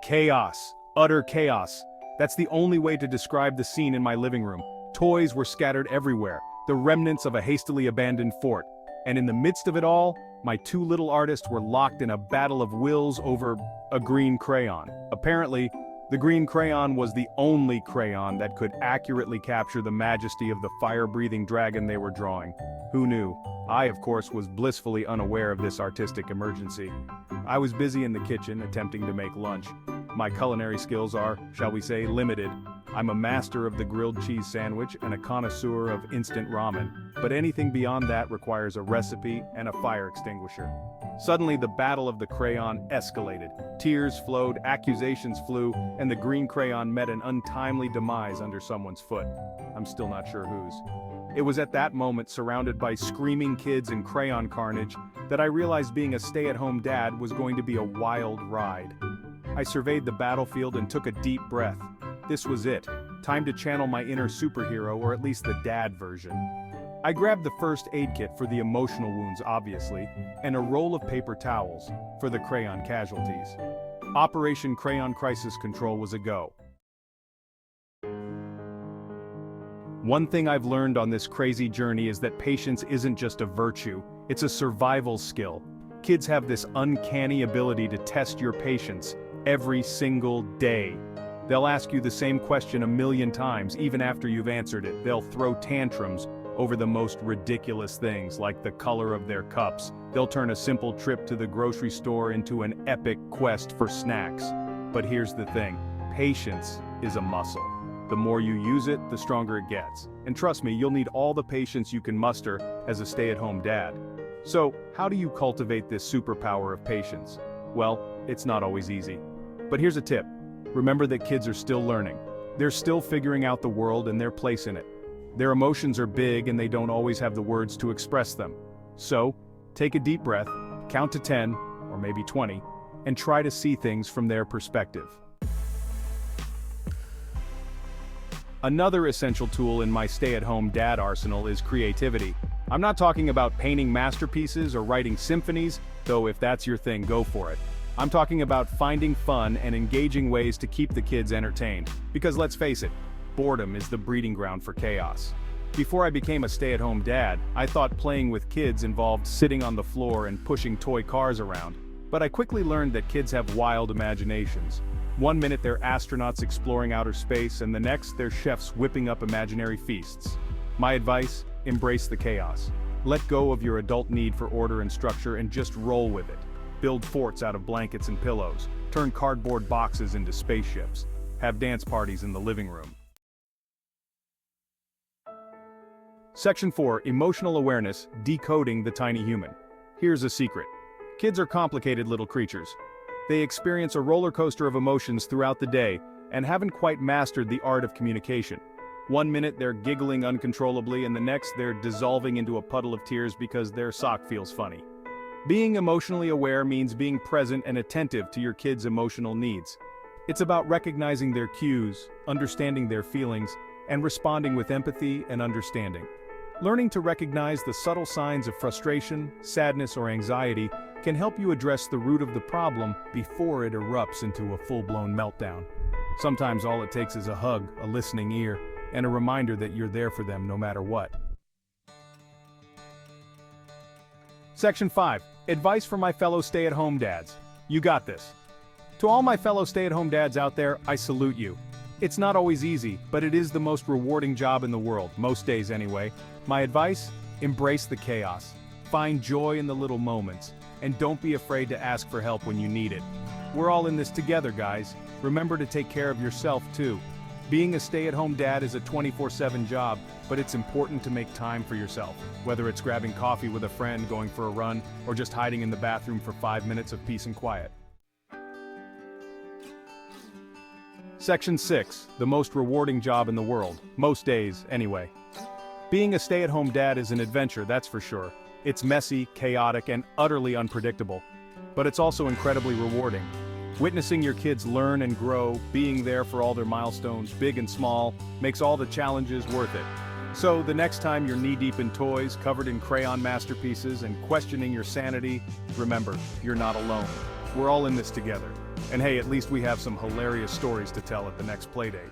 Chaos. Utter chaos. That's the only way to describe the scene in my living room. Toys were scattered everywhere, the remnants of a hastily abandoned fort. And in the midst of it all, my two little artists were locked in a battle of wills over a green crayon. Apparently, the green crayon was the only crayon that could accurately capture the majesty of the fire-breathing dragon they were drawing. Who knew? I, of course, was blissfully unaware of this artistic emergency. I was busy in the kitchen attempting to make lunch. My culinary skills are, shall we say, limited. I'm a master of the grilled cheese sandwich and a connoisseur of instant ramen, but anything beyond that requires a recipe and a fire extinguisher. Suddenly, the battle of the crayon escalated. Tears flowed, accusations flew, and the green crayon met an untimely demise under someone's foot. I'm still not sure whose. It was at that moment, surrounded by screaming kids and crayon carnage, that I realized being a stay-at-home dad was going to be a wild ride. I surveyed the battlefield and took a deep breath. This was it. Time to channel my inner superhero, or at least the dad version. I grabbed the first aid kit for the emotional wounds, obviously, and a roll of paper towels for the crayon casualties. Operation Crayon Crisis Control was a go. One thing I've learned on this crazy journey is that patience isn't just a virtue, it's a survival skill. Kids have this uncanny ability to test your patience every single day. They'll ask you the same question a million times, even after you've answered it. They'll throw tantrums over the most ridiculous things, like the color of their cups. They'll turn a simple trip to the grocery store into an epic quest for snacks. But here's the thing, patience is a muscle. The more you use it, the stronger it gets. And trust me, you'll need all the patience you can muster as a stay-at-home dad. So, how do you cultivate this superpower of patience? Well, it's not always easy. But here's a tip. Remember that kids are still learning. They're still figuring out the world and their place in it. Their emotions are big and they don't always have the words to express them. So, take a deep breath, count to 10, or maybe 20, and try to see things from their perspective. Another essential tool in my stay-at-home dad arsenal is creativity. I'm not talking about painting masterpieces or writing symphonies, though if that's your thing, go for it. I'm talking about finding fun and engaging ways to keep the kids entertained. Because let's face it, boredom is the breeding ground for chaos. Before I became a stay-at-home dad, I thought playing with kids involved sitting on the floor and pushing toy cars around. But I quickly learned that kids have wild imaginations. One minute they're astronauts exploring outer space, and the next they're chefs whipping up imaginary feasts. My advice? Embrace the chaos. Let go of your adult need for order and structure and just roll with it. Build forts out of blankets and pillows. Turn cardboard boxes into spaceships. Have dance parties in the living room. Section 4. Emotional Awareness, Decoding the Tiny Human. Here's a secret. Kids are complicated little creatures. They experience a roller coaster of emotions throughout the day and haven't quite mastered the art of communication. One minute they're giggling uncontrollably and the next they're dissolving into a puddle of tears because their sock feels funny. Being emotionally aware means being present and attentive to your kids' emotional needs. It's about recognizing their cues, understanding their feelings, and responding with empathy and understanding. Learning to recognize the subtle signs of frustration, sadness, or anxiety can help you address the root of the problem before it erupts into a full-blown meltdown. Sometimes all it takes is a hug, a listening ear, and a reminder that you're there for them no matter what. Section 5. Advice for my fellow stay-at-home dads. You got this. To all my fellow stay-at-home dads out there, I salute you. It's not always easy, but it is the most rewarding job in the world, most days anyway. My advice? Embrace the chaos. Find joy in the little moments, and don't be afraid to ask for help when you need it. We're all in this together, guys. Remember to take care of yourself, too. Being a stay-at-home dad is a 24/7 job, but it's important to make time for yourself. Whether it's grabbing coffee with a friend, going for a run, or just hiding in the bathroom for 5 minutes of peace and quiet. Section 6. The most rewarding job in the world. Most days, anyway. Being a stay-at-home dad is an adventure, that's for sure. It's messy, chaotic, and utterly unpredictable. But it's also incredibly rewarding. Witnessing your kids learn and grow, being there for all their milestones, big and small, makes all the challenges worth it. So the next time you're knee-deep in toys, covered in crayon masterpieces, and questioning your sanity, remember, you're not alone. We're all in this together. And hey, at least we have some hilarious stories to tell at the next playdate.